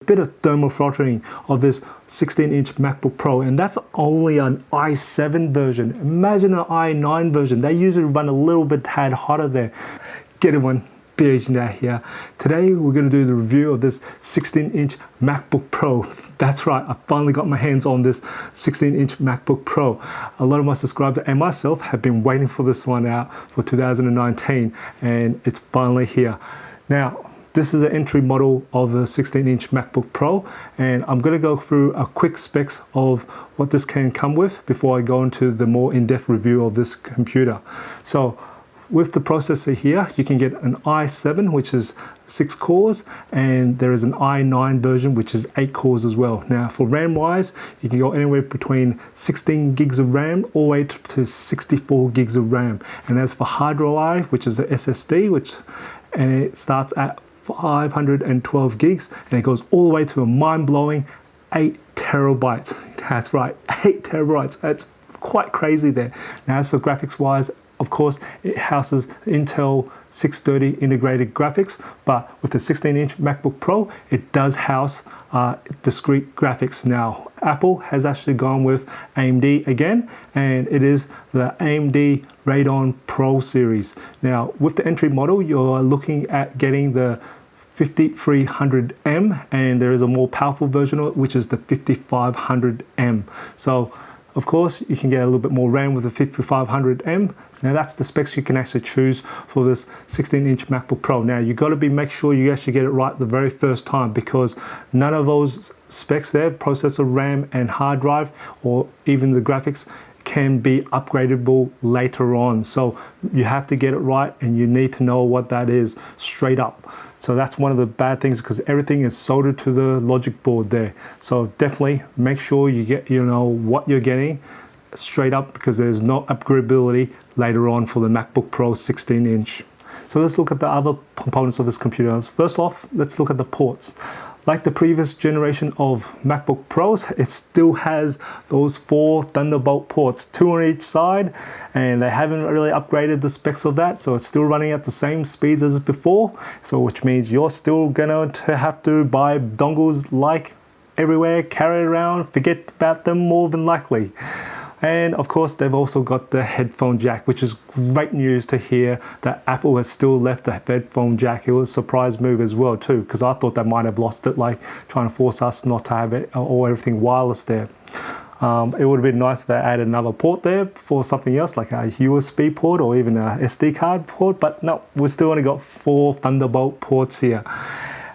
bit of thermal throttling of this 16-inch MacBook Pro, and that's only an i7 version. Imagine an i9 version. They usually run a little bit tad hotter there. Get it one. BH here. Today we're going to do the review of this 16-inch MacBook Pro. That's right, I finally got my hands on this 16-inch MacBook Pro. A lot of my subscribers and myself have been waiting for this one out for 2019, and it's finally here. Now, this is an entry model of the 16-inch MacBook Pro, and I'm going to go through a quick specs of what this can come with before I go into the more in-depth review of this computer. So, with the processor here, you can get an i7, which is 6 cores, and there is an i9 version, which is 8 cores as well. Now, for RAM-wise, you can go anywhere between 16 gigs of RAM all the way to 64 gigs of RAM. And as for hard drive, which is the SSD, and it starts at 512 gigs, and it goes all the way to a mind-blowing 8 terabytes. That's right, 8 terabytes. That's quite crazy there. Now, as for graphics-wise, of course, it houses Intel 630 integrated graphics, but with the 16-inch MacBook Pro, it does house discrete graphics. Now, Apple has actually gone with AMD again, and it is the AMD Radeon Pro series. Now, with the entry model, you're looking at getting the 5300M, and there is a more powerful version of it, which is the 5500M. So, of course, you can get a little bit more RAM with the 5500M. Now that's the specs you can actually choose for this 16-inch MacBook Pro. Now you've got to make sure you actually get it right the very first time, because none of those specs there, processor, RAM and hard drive, or even the graphics, can be upgradable later on. So you have to get it right, and you need to know what that is straight up. So that's one of the bad things, because everything is soldered to the logic board there. So definitely make sure you know what you're getting straight up, because there's no upgradability later on for the MacBook Pro 16-inch. So let's look at the other components of this computer. First off, let's look at the ports. Like the previous generation of MacBook Pros, it still has those 4 Thunderbolt ports, 2 on each side, and they haven't really upgraded the specs of that, so it's still running at the same speeds as before, so which means you're still going to have to buy dongles like everywhere, carry it around, forget about them more than likely. And of course, they've also got the headphone jack, which is great news to hear that Apple has still left the headphone jack. It was a surprise move as well too, because I thought they might have lost it, like trying to force us not to have it or everything wireless there. It would have been nice if they added another port there for something else, like a USB port or even a SD card port, but no, we've still only got 4 Thunderbolt ports here.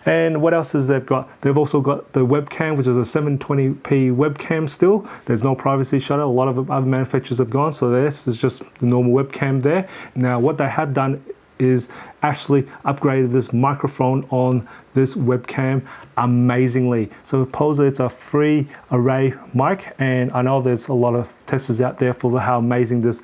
And what else is they've got? They've also got the webcam, which is a 720p webcam still. There's no privacy shutter. A lot of other manufacturers have gone, so this is just the normal webcam there. Now, what they have done is actually upgraded this microphone on this webcam amazingly. So supposedly it's a free array mic, and I know there's a lot of testers out there for how amazing this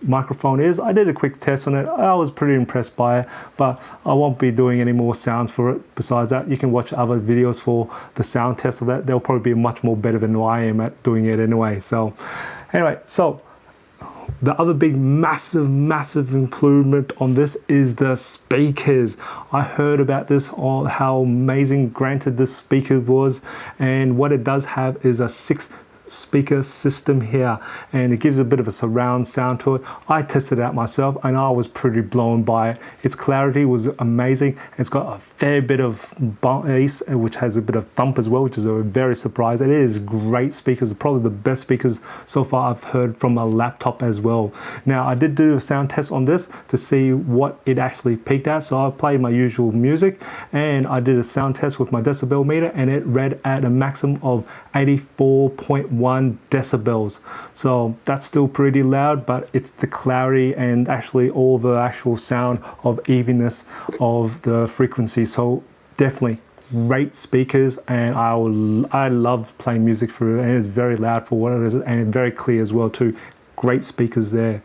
microphone is. I did a quick test on it. I was pretty impressed by it, but I won't be doing any more sounds for it. Besides that, you can watch other videos for the sound test of that. They'll probably be much more better than I am at doing it anyway. So anyway, so the other big massive improvement on this is the speakers. I heard about this, on how amazing granted this speaker was, and what it does have is a 6-speaker system here, and it gives a bit of a surround sound to it. I tested it out myself, and I was pretty blown by it. Its clarity was amazing. It's got a fair bit of bass, which has a bit of thump as well, which is a very surprise. It is great speakers, probably the best speakers so far I've heard from a laptop as well. Now, I did do a sound test on this to see what it actually peaked at, so I played my usual music, and I did a sound test with my decibel meter, and it read at a maximum of 84.1 decibels. So that's still pretty loud, but it's the clarity and actually all the actual sound of evenness of the frequency. So definitely great speakers, and I love playing music through it, and it's very loud for what it is, and very clear as well too. Great speakers there.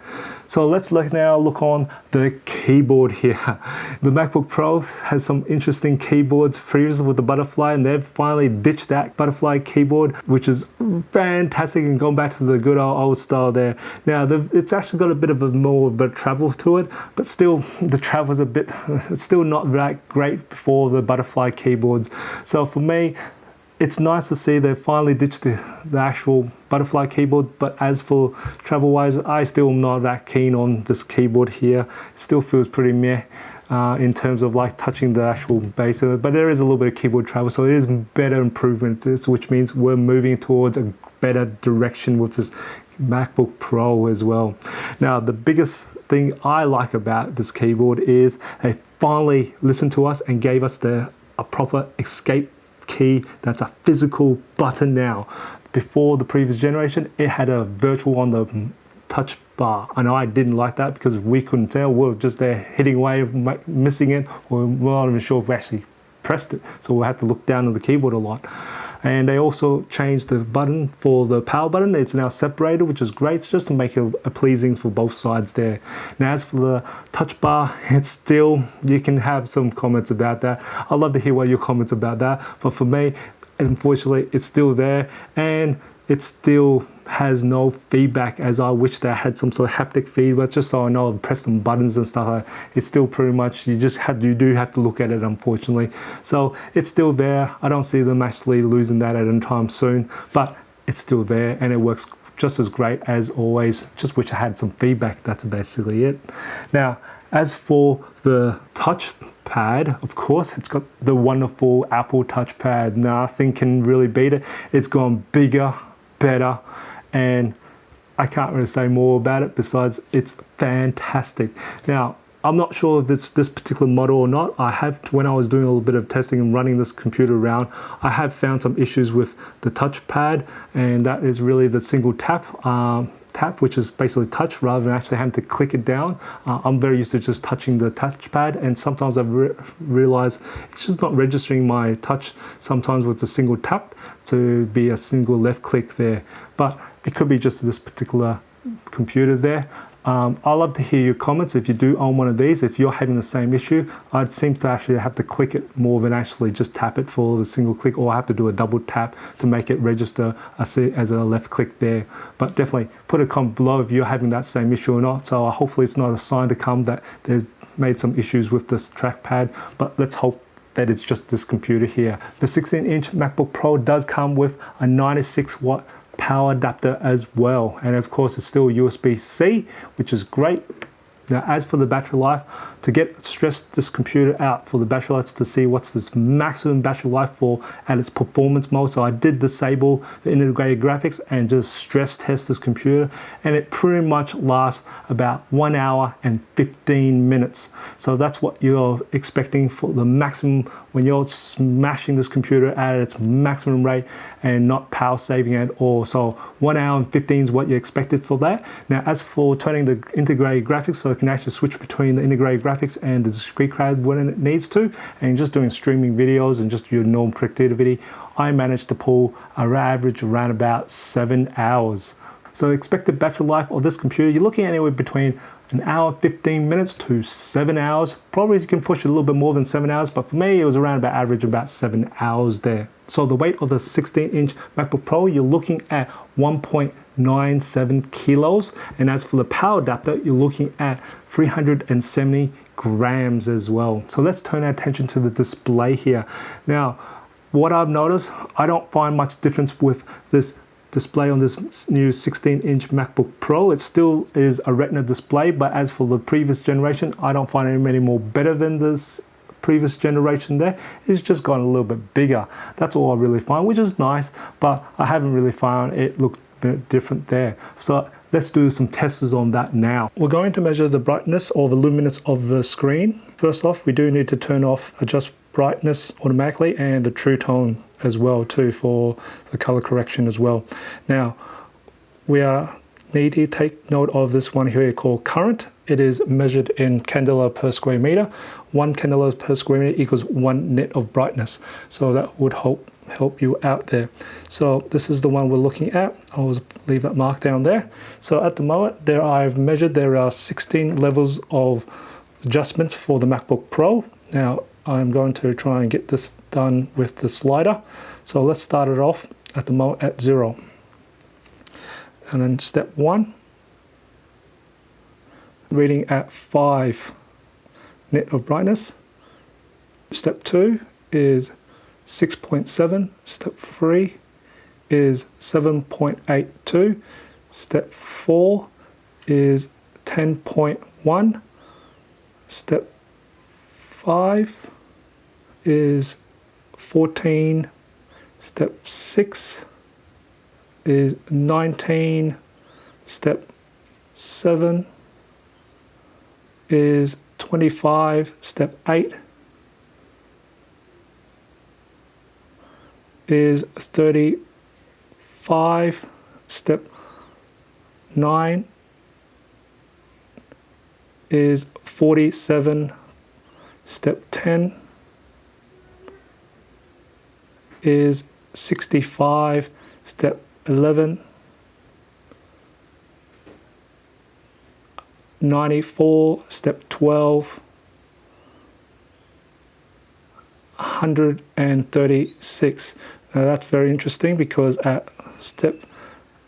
So let's now look on the keyboard here. The MacBook Pro has some interesting keyboards previously with the butterfly, and they've finally ditched that butterfly keyboard, which is fantastic, and going back to the good old style there. Now, it's actually got a bit of a travel to it, but still the travel's it's still not that great for the butterfly keyboards. So for me, it's nice to see they finally ditched the actual butterfly keyboard, but as for travel wise, I still am not that keen on this keyboard here. It still feels pretty meh in terms of like touching the actual base of it, but there is a little bit of keyboard travel, so it is better improvement, which means we're moving towards a better direction with this MacBook Pro as well. Now, the biggest thing I like about this keyboard is they finally listened to us and gave us a proper escape key that's a physical button now. Before the previous generation, it had a virtual on the touch bar, and I didn't like that because we couldn't tell. We were just there hitting away, missing it, or we're not even sure if we actually pressed it, so we had to look down at the keyboard a lot. And they also changed the button for the power button. It's now separated, which is great, just to make it pleasing for both sides there. Now, as for the touch bar, it's still, you can have some comments about that. I'd love to hear what your comments about that, but for me, unfortunately, it's still there, and it still has no feedback, as I wish they had some sort of haptic feedback, just so I know I've pressed some buttons and stuff. It's still pretty much, you do have to look at it, unfortunately. So it's still there. I don't see them actually losing that at any time soon, but it's still there and it works just as great as always. Just wish I had some feedback. That's basically it. Now, as for the touchpad, of course, it's got the wonderful Apple touchpad. Nothing can really beat it. It's gone bigger, better, and I can't really say more about it besides it's fantastic. Now, I'm not sure if it's this particular model or not. I have, when I was doing a little bit of testing and running this computer around, I have found some issues with the touchpad, and that is really the single tap, which is basically touch rather than actually having to click it down. I'm very used to just touching the touchpad, and sometimes I've realized it's just not registering my touch sometimes with a single tap to be a single left click there. But it could be just this particular computer there. I'd love to hear your comments if you do own one of these. If you're having the same issue, I'd seem to actually have to click it more than actually just tap it for the single click, or I have to do a double tap to make it register as a left click there. But definitely put a comment below if you're having that same issue or not. So hopefully it's not a sign to come that they've made some issues with this trackpad, but let's hope that it's just this computer here. The 16-inch MacBook Pro does come with a 96-watt power adapter as well, and of course it's still USB-C, which is great. Now, as for the battery life, to stress this computer out for the battery life to see what's this maximum battery life for at its performance mode. So I did disable the integrated graphics and just stress test this computer, and it pretty much lasts about 1 hour and 15 minutes. So that's what you're expecting for the maximum when you're smashing this computer at its maximum rate and not power saving at all. So 1 hour and 15 is what you expected for that. Now, as for turning the integrated graphics, so it can actually switch between the integrated graphics and the discrete graphics when it needs to, and just doing streaming videos and just your normal connectivity, I managed to pull an average around about 7 hours. So expected battery life of this computer, you're looking anywhere between an hour 15 minutes to 7 hours. Probably you can push it a little bit more than 7 hours, but for me it was around about average about 7 hours there. So the weight of the 16-inch MacBook Pro, you're looking at 1.97 kilos, and as for the power adapter, you're looking at 370 grams as well. So let's turn our attention to the display here. Now, what I've noticed, I don't find much difference with this display on this new 16-inch MacBook Pro. It still is a Retina display, but as for the previous generation, I don't find it any more better than this previous generation there. It's just gotten a little bit bigger. That's all I really find, which is nice, but I haven't really found it look a bit different there. So let's do some tests on that now. We're going to measure the brightness or the luminance of the screen. First off, we do need to turn off adjust brightness automatically and the true tone as well too for the color correction as well. Now, we need to take note of this one here called current. It is measured in candela per square meter. 1 candela per square meter equals 1 nit of brightness. So that would help you out there. So this is the one we're looking at. I'll leave that mark down there. So at the moment, I've measured there are 16 levels of adjustments for the MacBook Pro. Now I'm going to try and get this done with the slider. So let's start it off at the moment at 0. And then step 1, reading at 5 nit of brightness. Step 2 is 6.7. Step 3 is 7.82. Step 4 is 10.1. Step 5 is 14. Step 6 is 19. Step 7 is 25. Step 8 is 35. Step 9 is 47. Step 10 is 65. Step 11, 94. Step 12, 136. Now that's very interesting because at step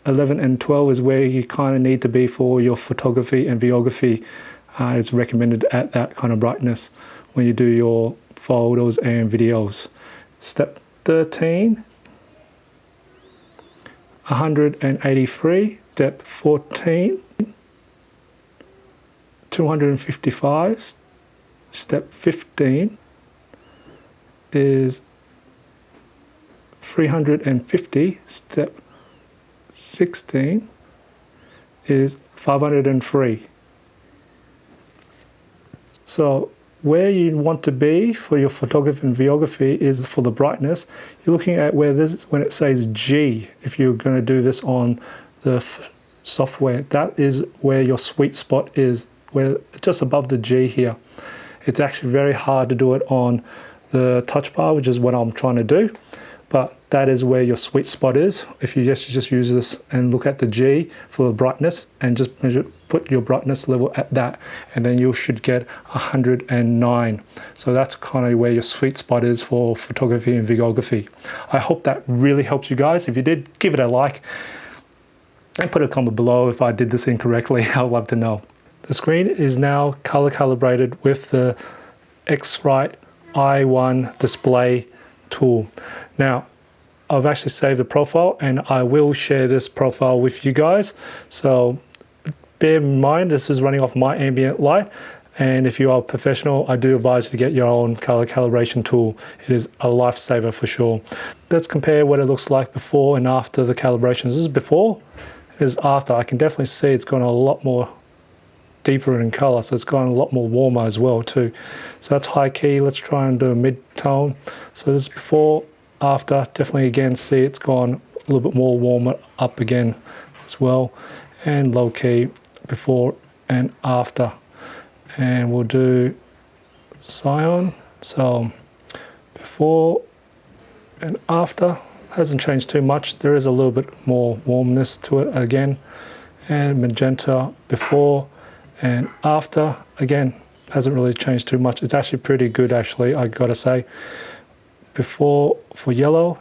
11 and 12 is where you kind of need to be for your photography and videography. It's recommended at that kind of brightness when you do your photos and videos. Step 13, 183. Step 14, 255. Step 15 is 350. Step 16 is 503. So where you want to be for your photography and videography is for the brightness. You're looking at where this is when it says G. If you're going to do this on the software, that is where your sweet spot is, where just above the G here. It's actually very hard to do it on the touch bar, which is what I'm trying to do, but that is where your sweet spot is. If you just use this and look at the G for the brightness and just put your brightness level at that, and then you should get 109. So that's kind of where your sweet spot is for photography and videography. I hope that really helps you guys. If you did, give it a like and put a comment below if I did this incorrectly. I'd love to know. The screen is now color calibrated with the X-Rite i1 display tool. Now, I've actually saved the profile and I will share this profile with you guys. So bear in mind, this is running off my ambient light. And if you are a professional, I do advise you to get your own color calibration tool. It is a lifesaver for sure. Let's compare what it looks like before and after the calibrations. This is before, this is after. I can definitely see it's gone a lot more deeper in color, so it's gone a lot more warmer as well too. So that's high key. Let's try and do a mid-tone. So this is before, after. Definitely again see it's gone a little bit more warmer up again as well. And low key, before and after. And we'll do cyan. So before and after, hasn't changed too much. There is a little bit more warmness to it again. And magenta before and after, again, hasn't really changed too much. It's actually pretty good, actually, I gotta say. Before for yellow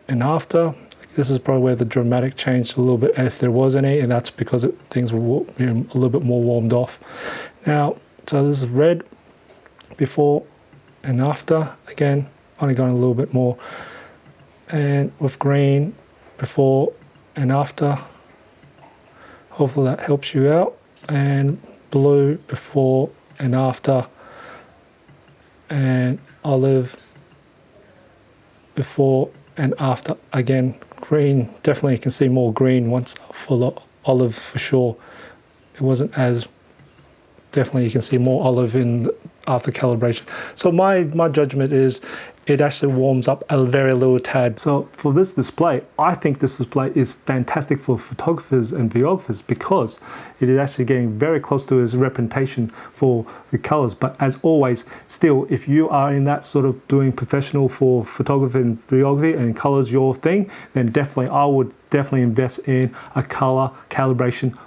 and after, this is probably where the dramatic changed a little bit, if there was any, and that's because things were a little bit more warmed off. Now, so this is red before and after, again, only going a little bit more. And with green before and after, hopefully that helps you out. And blue before and after, and olive before and after. Again, green, definitely you can see more green once for the olive for sure. It wasn't as, definitely you can see more olive in the, after calibration. So my judgment is it actually warms up a very little tad. So for this display, I think this display is fantastic for photographers and videographers because it is actually getting very close to its representation for the colors. But as always, still, if you are in that sort of doing professional for photography and videography and colors your thing, then definitely I would definitely invest in a color calibration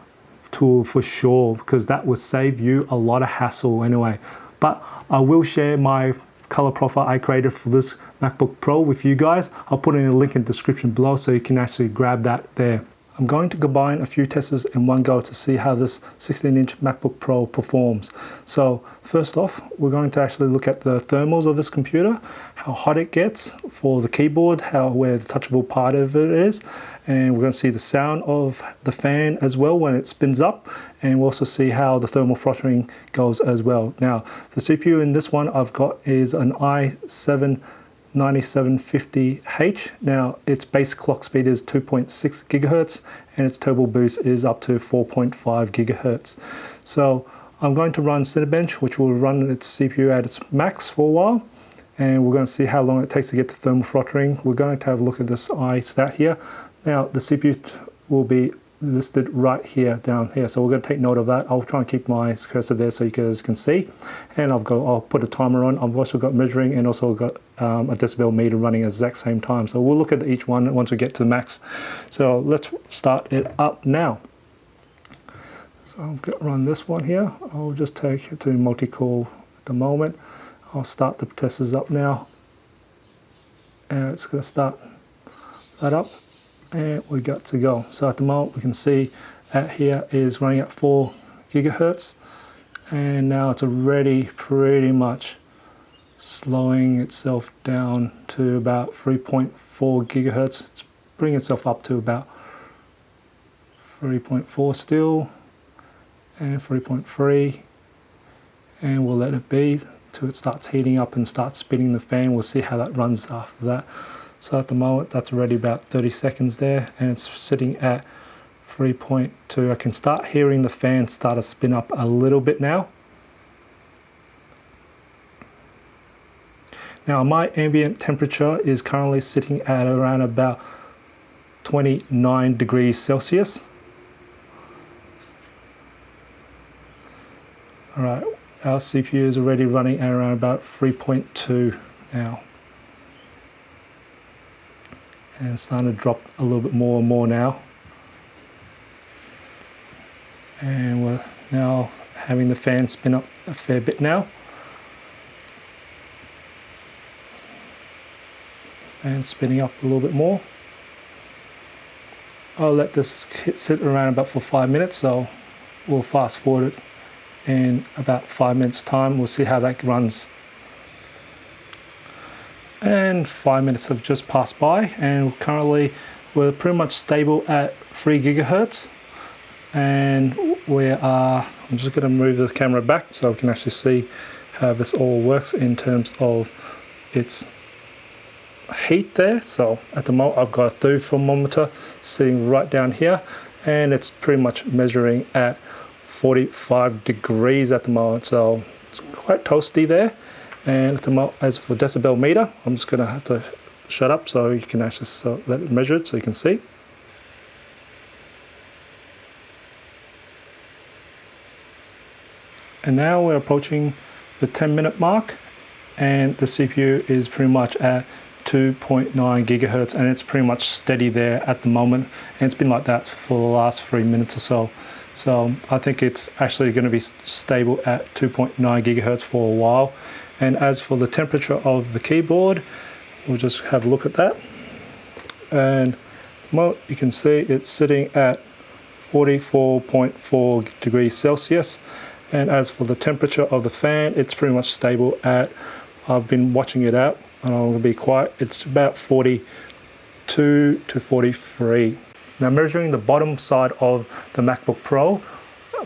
tool for sure, because that would save you a lot of hassle anyway. But I will share my color profile I created for this MacBook Pro with you guys. I'll put in a link in the description below so you can actually grab that there. I'm going to combine a few tests in one go to see how this 16-inch MacBook Pro performs. So first off, we're going to actually look at the thermals of this computer, how hot it gets for the keyboard, where the touchable part of it is, and we're going to see the sound of the fan as well when it spins up, and we'll also see how the thermal throttling goes as well. Now, the CPU in this one I've got is an i7 9750H. Now its base clock speed is 2.6 gigahertz and its turbo boost is up to 4.5 gigahertz. So I'm going to run Cinebench, which will run its CPU at its max for a while, and we're going to see how long it takes to get to thermal throttling. We're going to have a look at this stat here. Now the CPU will be listed right here, down here, so we're going to take note of that. I'll try and keep my cursor there so you guys can see, and I'll put a timer on. I've also got measuring and also got a decibel meter running at the exact same time, so we'll look at each one once we get to the max. So let's start it up now. So I'm going to run this one here. I'll just take it to multi-core at the moment. I'll start the testers up now, and it's going to start that up. And we got to go. So at the moment we can see at here is running at 4 gigahertz, and now it's already pretty much slowing itself down to about 3.4 gigahertz. It's bringing itself up to about 3.4 still, and 3.3, and we'll let it be till it starts heating up and starts spinning the fan. We'll see how that runs after that. So at the moment that's already about 30 seconds there, and it's sitting at 3.2. I can start hearing the fan start to spin up a little bit now. Now my ambient temperature is currently sitting at around about 29 degrees Celsius. Alright, our CPU is already running at around about 3.2 now. And it's starting to drop a little bit more and more now. And we're now having the fan spin up a fair bit now. And spinning up a little bit more. I'll let this sit around about for 5 minutes, so we'll fast forward it in about 5 minutes time. We'll see how that runs. And 5 minutes have just passed by, and currently we're pretty much stable at 3 gigahertz, and I'm just going to move the camera back so we can actually see how this all works in terms of its heat there. So at the moment I've got a thermometer sitting right down here, and it's pretty much measuring at 45 degrees at the moment, so it's quite toasty there. And as for decibel meter, I'm just going to have to shut up so you can actually let it measure it so you can see. And now we're approaching the 10-minute mark, and the CPU is pretty much at 2.9 gigahertz, and it's pretty much steady there at the moment, and it's been like that for the last 3 minutes or so. So I think it's actually going to be stable at 2.9 gigahertz for a while. And as for the temperature of the keyboard, we'll just have a look at that. And well, you can see it's sitting at 44.4 degrees Celsius. And as for the temperature of the fan, it's pretty much stable at, I've been watching it out, and I'm going to be quiet, it's about 42 to 43. Now measuring the bottom side of the MacBook Pro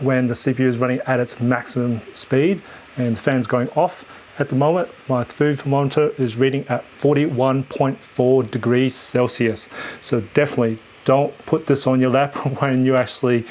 when the CPU is running at its maximum speed and the fan's going off. At the moment, my thermometer is reading at 41.4 degrees Celsius. So definitely don't put this on your lap when you actually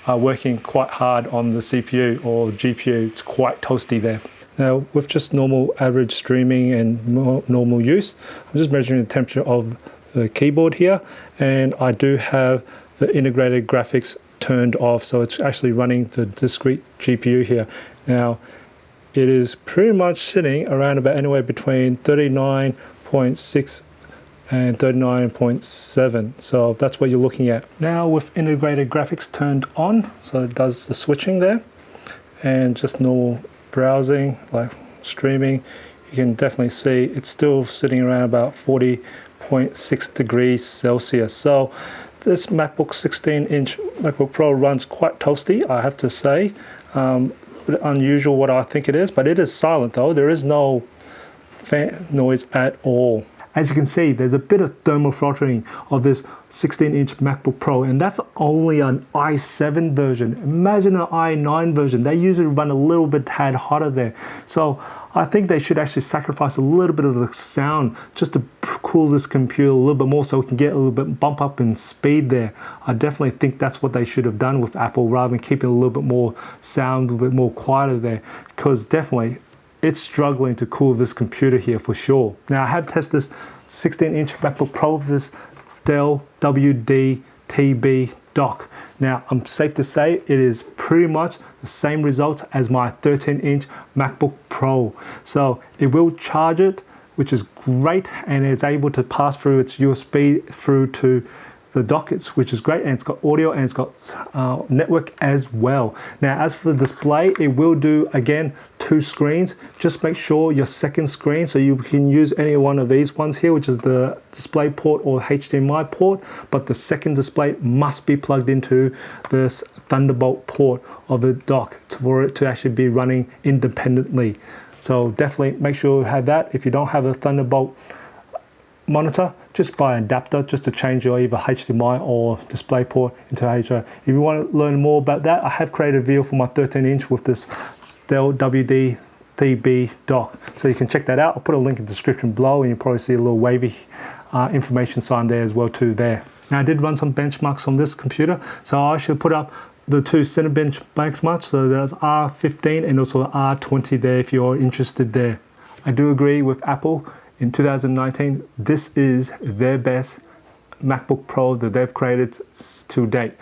are working quite hard on the CPU or GPU. It's quite toasty there. Now with just normal average streaming and normal use, I'm just measuring the temperature of the keyboard here, and I do have the integrated graphics turned off, so it's actually running the discrete GPU here. Now it is pretty much sitting around about anywhere between 39.6 and 39.7, so that's what you're looking at. Now with integrated graphics turned on, so it does the switching there, and just normal browsing like streaming, you can definitely see it's still sitting around about 40.6 degrees Celsius. So this MacBook 16-inch MacBook Pro runs quite toasty, I have to say. Unusual what I think it is, but it is silent though. There is no fan noise at all. As you can see, there's a bit of thermal throttling of this 16-inch MacBook Pro, and that's only an i7 version. Imagine an i9 version. They usually run a little bit tad hotter there. So I think they should actually sacrifice a little bit of the sound just to cool this computer a little bit more so we can get a little bit bump up in speed there. I definitely think that's what they should have done with Apple, rather than keeping a little bit more sound, a little bit more quieter there, because definitely it's struggling to cool this computer here for sure. Now I have tested this 16-inch MacBook Pro with this Dell WD-TB dock. Now I'm safe to say it is pretty much the same results as my 13-inch MacBook Pro. So it will charge it, which is great, and it's able to pass through its USB through to the dock, which is great, and it's got audio and it's got network as well. Now as for the display, it will do again 2 screens. Just make sure your second screen, so you can use any one of these ones here, which is the display port or HDMI port, but the second display must be plugged into this Thunderbolt port of the dock for it to actually be running independently. So definitely make sure you have that. If you don't have a Thunderbolt monitor, just buy an adapter just to change your either HDMI or display port into HDMI. If you want to learn more about that, I have created a video for my 13-inch with this Dell WD-TB dock, so you can check that out. I'll put a link in the description below, and you'll probably see a little wavy information sign there as well too there. Now I did run some benchmarks on this computer, so I should put up the 2 Cinebench benchmarks. So there's R15 and also R20 there if you're interested there. I do agree with Apple. In 2019, this is their best MacBook Pro that they've created to date.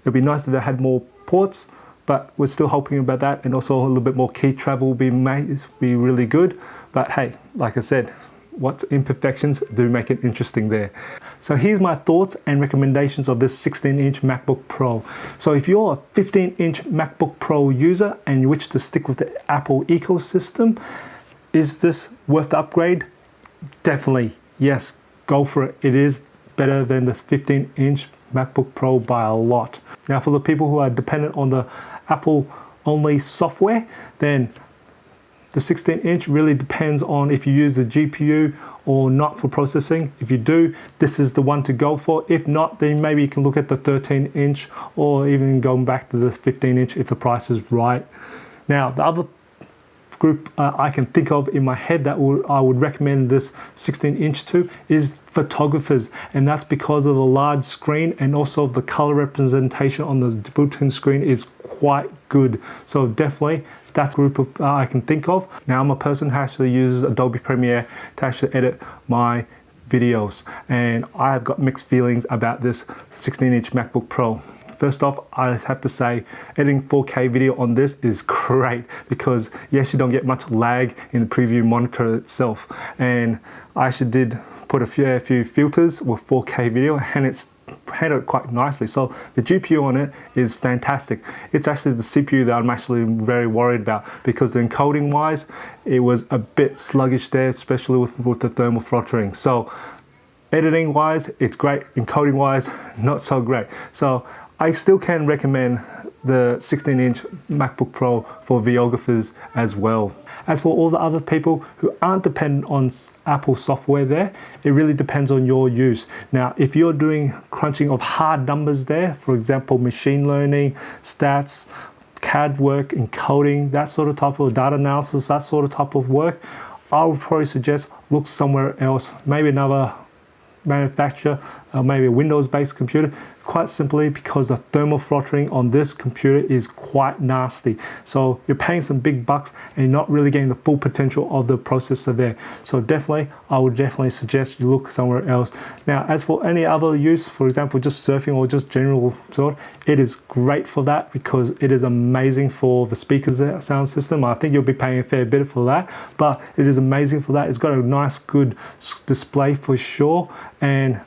It'd be nice if they had more ports, but we're still hoping about that, and also a little bit more key travel will be really good. But hey, like I said, what's imperfections do make it interesting there. So here's my thoughts and recommendations of this 16-inch MacBook Pro. So if you're a 15-inch MacBook Pro user and you wish to stick with the Apple ecosystem, is this worth the upgrade? Definitely, yes, go for it. It is better than the 15-inch MacBook Pro by a lot. Now for the people who are dependent on the Apple only software, then the 16-inch really depends on if you use the GPU or not for processing. If you do, this is the one to go for. If not, then maybe you can look at the 13-inch or even going back to this 15-inch if the price is right. Now the other group I can think of in my head that I would recommend this 16-inch to is photographers, and that's because of the large screen and also the color representation on the built-in screen is quite good. So definitely that's a group of I can think of. Now I'm a person who actually uses Adobe Premiere to actually edit my videos, and I have got mixed feelings about this 16-inch MacBook Pro. First off, I have to say editing 4K video on this is great, because you actually don't get much lag in the preview monitor itself. And I actually did put a few filters with 4K video, and it's handled quite nicely. So the GPU on it is fantastic. It's actually the CPU that I'm actually very worried about, because the encoding wise, it was a bit sluggish there, especially with the thermal throttling. So editing wise, it's great. Encoding wise, not so great. So I still can recommend the 16-inch MacBook Pro for videographers as well. As for all the other people who aren't dependent on Apple software there, it really depends on your use. Now, if you're doing crunching of hard numbers there, for example, machine learning, stats, CAD work, encoding, that sort of type of data analysis, that sort of type of work, I would probably suggest look somewhere else, maybe another manufacturer, maybe a Windows-based computer, quite simply because the thermal throttling on this computer is quite nasty. So you're paying some big bucks and you're not really getting the full potential of the processor there. So definitely, I would definitely suggest you look somewhere else. Now, as for any other use, for example, just surfing or just general sort, it is great for that, because it is amazing for the speakers sound system. I think you'll be paying a fair bit for that, but it is amazing for that. It's got a nice, good display for sure, and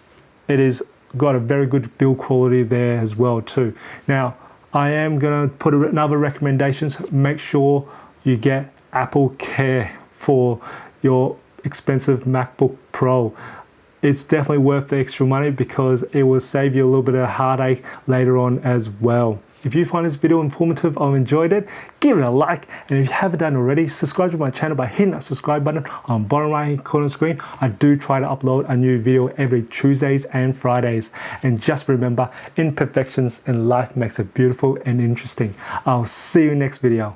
it is got a very good build quality there as well too. Now, I am going to put another recommendations. Make sure you get Apple Care for your expensive MacBook Pro. it's definitely worth the extra money because it will save you a little bit of heartache later on as well. If you find this video informative or enjoyed it, give it a like, and if you haven't done already, subscribe to my channel by hitting that subscribe button on the bottom right hand corner of the screen. I do try to upload a new video every Tuesdays and Fridays. And just remember, imperfections in life makes it beautiful and interesting. I'll see you next video.